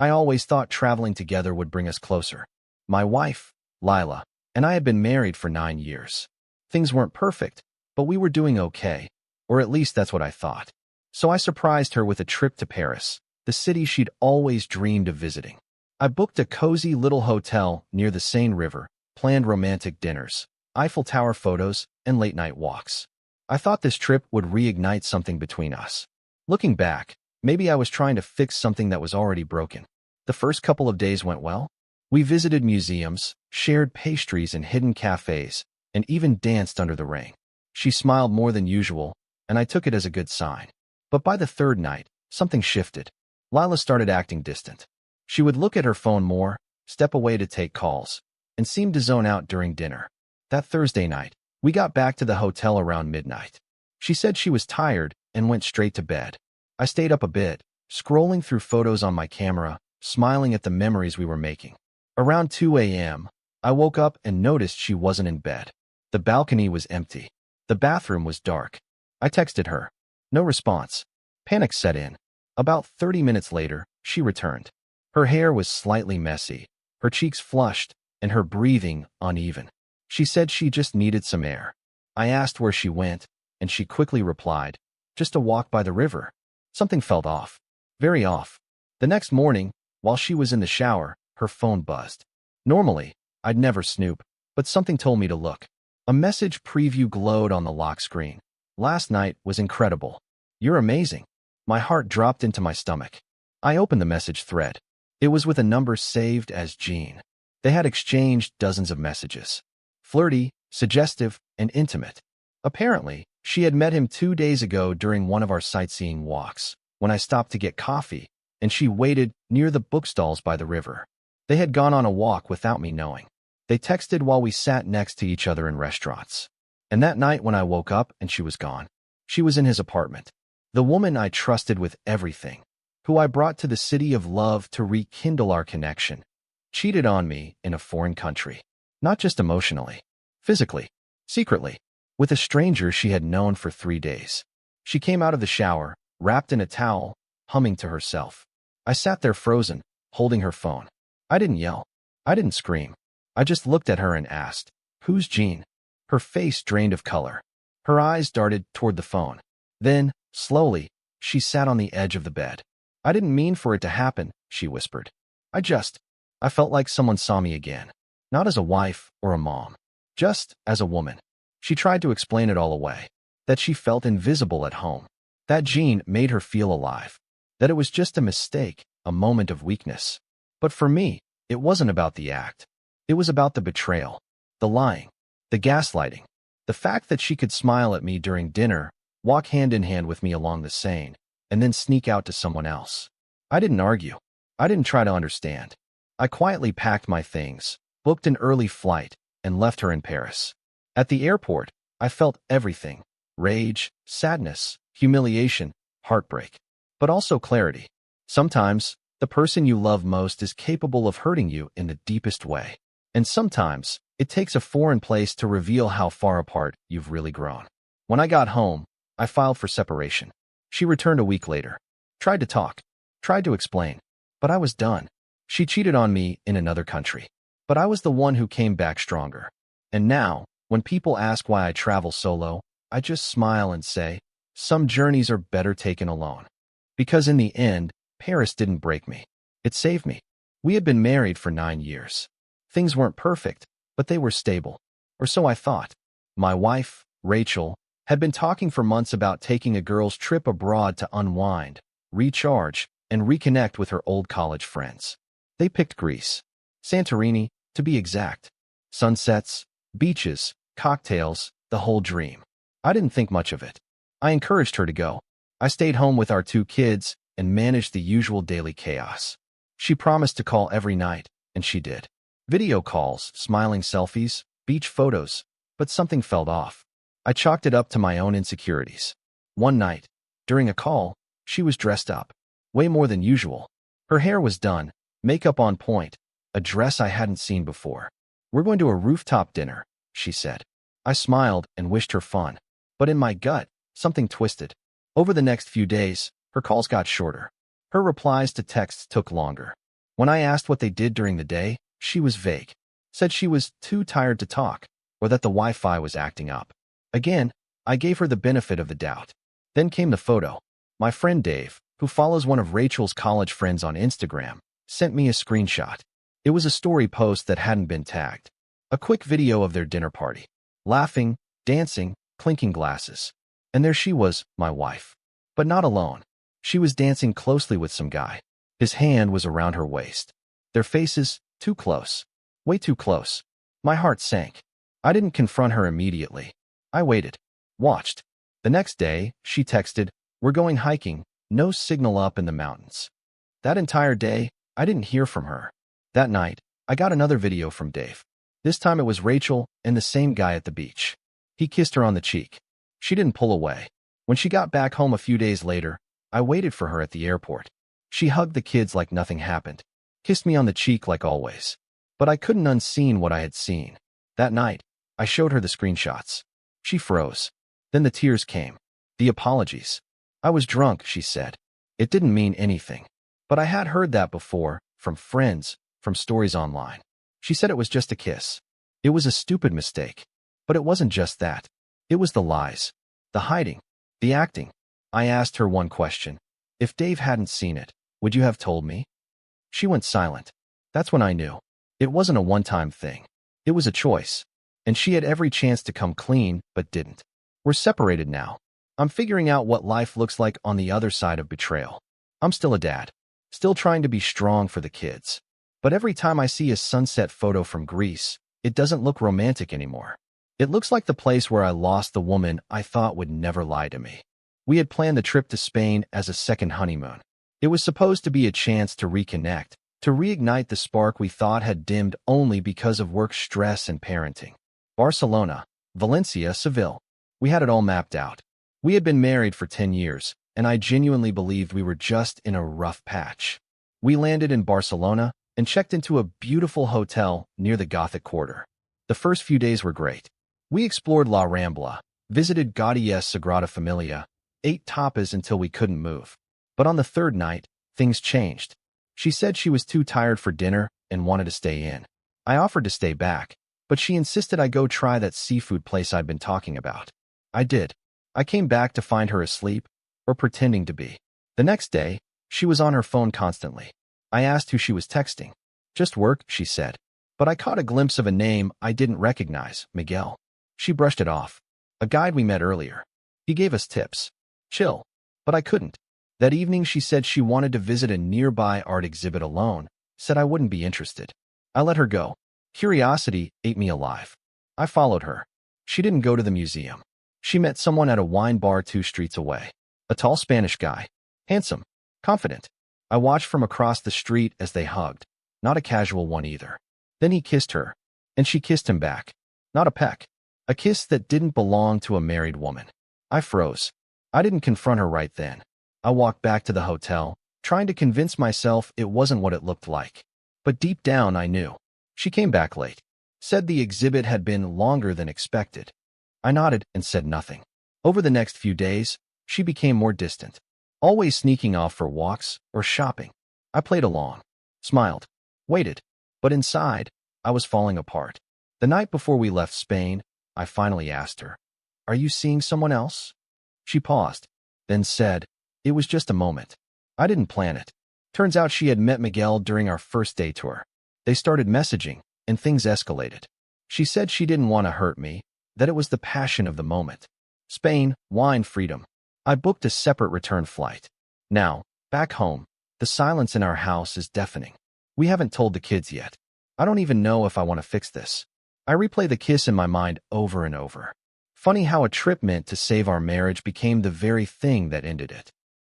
I always thought traveling together would bring us closer. My wife, Lila, and I had been married for 9 years. Things weren't perfect, but we were doing okay, or at least that's what I thought. So I surprised her with a trip to Paris, the city she'd always dreamed of visiting. I booked a cozy little hotel near the Seine River, planned romantic dinners, Eiffel Tower photos, and late-night walks. I thought this trip would reignite something between us. Looking back, maybe I was trying to fix something that was already broken. The first couple of days went well. We visited museums, shared pastries in hidden cafes, and even danced under the rain. She smiled more than usual, and I took it as a good sign. But by the third night, something shifted. Lila started acting distant. She would look at her phone more, step away to take calls, and seemed to zone out during dinner. That Thursday night, we got back to the hotel around midnight. She said she was tired and went straight to bed. I stayed up a bit, scrolling through photos on my camera, smiling at the memories we were making. Around 2 a.m., I woke up and noticed she wasn't in bed. The balcony was empty. The bathroom was dark. I texted her. No response. Panic set in. About 30 minutes later, she returned. Her hair was slightly messy, her cheeks flushed, and her breathing uneven. She said she just needed some air. I asked where she went, and she quickly replied, "Just a walk by the river." Something felt off. Very off. The next morning, while she was in the shower, her phone buzzed. Normally, I'd never snoop, but something told me to look. A message preview glowed on the lock screen. "Last night was incredible. You're amazing." My heart dropped into my stomach. I opened the message thread. It was with a number saved as Jean. They had exchanged dozens of messages. Flirty, suggestive, and intimate. Apparently, she had met him 2 days ago during one of our sightseeing walks, when I stopped to get coffee, and she waited near the bookstalls by the river. They had gone on a walk without me knowing. They texted while we sat next to each other in restaurants. And that night when I woke up and she was gone, she was in his apartment. The woman I trusted with everything, who I brought to the city of love to rekindle our connection, cheated on me in a foreign country. Not just emotionally, physically, secretly, with a stranger she had known for 3 days. She came out of the shower, wrapped in a towel, humming to herself. I sat there frozen, holding her phone. I didn't yell. I didn't scream. I just looked at her and asked, "Who's Jean?" Her face drained of color. Her eyes darted toward the phone. Then, slowly, she sat on the edge of the bed. "I didn't mean for it to happen," she whispered. I felt like someone saw me again. Not as a wife or a mom, just as a woman. She tried to explain it all away. That she felt invisible at home. That Jean made her feel alive. That it was just a mistake, a moment of weakness. But for me, it wasn't about the act. It was about the betrayal, the lying, the gaslighting. The fact that she could smile at me during dinner, walk hand in hand with me along the Seine, and then sneak out to someone else. I didn't argue. I didn't try to understand. I quietly packed my things, booked an early flight, and left her in Paris. At the airport, I felt everything: rage, sadness, humiliation, heartbreak, but also clarity. Sometimes, the person you love most is capable of hurting you in the deepest way. And sometimes, it takes a foreign place to reveal how far apart you've really grown. When I got home, I filed for separation. She returned a week later. Tried to talk. Tried to explain. But I was done. She cheated on me in another country. But I was the one who came back stronger. And now, when people ask why I travel solo, I just smile and say, some journeys are better taken alone. Because in the end, Paris didn't break me. It saved me. We had been married for 9 years. Things weren't perfect, but they were stable. Or so I thought. My wife, Rachel, had been talking for months about taking a girls' trip abroad to unwind, recharge, and reconnect with her old college friends. They picked Greece. Santorini, to be exact. Sunsets, beaches, cocktails, the whole dream. I didn't think much of it. I encouraged her to go. I stayed home with our 2 kids and managed the usual daily chaos. She promised to call every night, and she did. Video calls, smiling selfies, beach photos, but something felt off. I chalked it up to my own insecurities. One night, during a call, she was dressed up. Way more than usual. Her hair was done, makeup on point, a dress I hadn't seen before. "We're going to a rooftop dinner," she said. I smiled and wished her fun. But in my gut, something twisted. Over the next few days, her calls got shorter. Her replies to texts took longer. When I asked what they did during the day, she was vague. Said she was too tired to talk, or that the Wi-Fi was acting up. Again, I gave her the benefit of the doubt. Then came the photo. My friend Dave, who follows one of Rachel's college friends on Instagram, sent me a screenshot. It was a story post that hadn't been tagged. A quick video of their dinner party. Laughing, dancing, clinking glasses. And there she was, my wife. But not alone. She was dancing closely with some guy. His hand was around her waist. Their faces, too close. Way too close. My heart sank. I didn't confront her immediately. I waited. Watched. The next day, she texted, "We're going hiking, no signal up in the mountains." That entire day, I didn't hear from her. That night, I got another video from Dave. This time it was Rachel and the same guy at the beach. He kissed her on the cheek. She didn't pull away. When she got back home a few days later, I waited for her at the airport. She hugged the kids like nothing happened. Kissed me on the cheek like always. But I couldn't unseen what I had seen. That night, I showed her the screenshots. She froze. Then the tears came. The apologies. I was drunk, she said. It didn't mean anything. But I had heard that before, from friends, from stories online. She said it was just a kiss. It was a stupid mistake. But it wasn't just that. It was the lies. The hiding. The acting. I asked her one question. If Dave hadn't seen it, would you have told me? She went silent. That's when I knew. It wasn't a one-time thing. It was a choice. And she had every chance to come clean, but didn't. We're separated now. I'm figuring out what life looks like on the other side of betrayal. I'm still a dad. Still trying to be strong for the kids. But every time I see a sunset photo from Greece, it doesn't look romantic anymore. It looks like the place where I lost the woman I thought would never lie to me. We had planned the trip to Spain as a second honeymoon. It was supposed to be a chance to reconnect, to reignite the spark we thought had dimmed only because of work stress and parenting. Barcelona, Valencia, Seville. We had it all mapped out. We had been married for 10 years, and I genuinely believed we were just in a rough patch. We landed in Barcelona and checked into a beautiful hotel near the Gothic Quarter. The first few days were great. We explored La Rambla, visited Gaudi's Sagrada Familia, ate tapas until we couldn't move. But on the third night, things changed. She said she was too tired for dinner and wanted to stay in. I offered to stay back, but she insisted I go try that seafood place I'd been talking about. I did. I came back to find her asleep, or pretending to be. The next day, she was on her phone constantly. I asked who she was texting. Just work, she said. But I caught a glimpse of a name I didn't recognize, Miguel. She brushed it off. A guide we met earlier. He gave us tips. Chill. But I couldn't. That evening she said she wanted to visit a nearby art exhibit alone, said I wouldn't be interested. I let her go. Curiosity ate me alive. I followed her. She didn't go to the museum. She met someone at a wine bar 2 streets away. A tall Spanish guy. Handsome. Confident. I watched from across the street as they hugged. Not a casual one either. Then he kissed her. And she kissed him back. Not a peck. A kiss that didn't belong to a married woman. I froze. I didn't confront her right then. I walked back to the hotel, trying to convince myself it wasn't what it looked like. But deep down I knew. She came back late. Said the exhibit had been longer than expected. I nodded and said nothing. Over the next few days, she became more distant. Always sneaking off for walks or shopping. I played along. Smiled. Waited. But inside, I was falling apart. The night before we left Spain, I finally asked her, "Are you seeing someone else?" She paused, then said, "It was just a moment. I didn't plan it." Turns out she had met Miguel during our first day tour. They started messaging, and things escalated. She said she didn't want to hurt me, that it was the passion of the moment. Spain, wine, freedom. I booked a separate return flight. Now, back home, the silence in our house is deafening. We haven't told the kids yet. I don't even know if I want to fix this. I replay the kiss in my mind over and over. Funny how a trip meant to save our marriage became the very thing that ended it.